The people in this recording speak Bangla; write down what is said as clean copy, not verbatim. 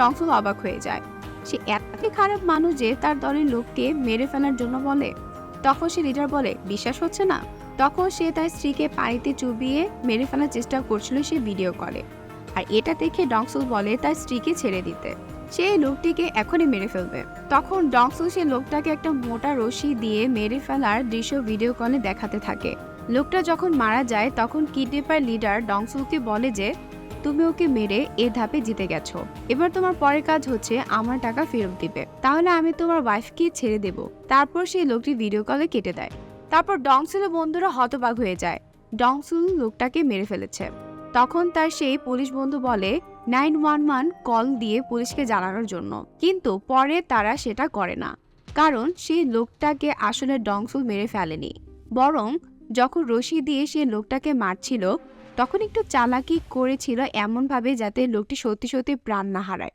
ডংসুল অবাক হয়ে যায়। সে এতটাই খারাপ মানুষ যে তার দলের লোককে মেরে ফেলার জন্য বলে। তখন সে লিডার বলে বিশ্বাস হচ্ছে না। তখন সে তার স্ত্রীকে পানিতে চুবিয়ে মেরে ফেলার চেষ্টা করছিল সে ভিডিও কলে। আর এটা দেখে ডংসুল বলে তার স্ত্রীকে ছেড়ে দিতে, সে এই লোকটিকে এখনই মেরে ফেলবে। তখন ডংসুল সে লোকটাকে একটা মোটা রশি দিয়ে মেরে ফেলার দৃশ্য ভিডিও কলে দেখাতে থাকে। লোকটা যখন মারা যায় তখন কিডন্যাপার লিডার ডংসুলকে বলে যে তুমি ওকে মেরে এ ধাপে জিতে গেছো, এবার তোমার পরের কাজ হচ্ছে আমার টাকা ফেরত দিবে, তাহলে আমি তোমার ওয়াইফকে ছেড়ে দেব। তারপর সেই লোকটি ভিডিও কলে কেটে দেয়। তারপর ডংসুলের বন্ধুরা হতবাক হয়ে যায়, ডংসুল লোকটাকে মেরে ফেলেছে। তখন তার সেই পুলিশ বন্ধু বলে 911 কল দিয়ে পুলিশকে জানানোর জন্য, কিন্তু পরে তারা সেটা করে না, কারণ সেই লোকটাকে আসলে ডংসুল মেরে ফেলেনি, বরং যখন রশি দিয়ে সে লোকটাকে মারছিল তখন একটু চালাকি করেছিল এমন ভাবে যাতে লোকটি সত্যি সত্যি প্রাণ না হারায়।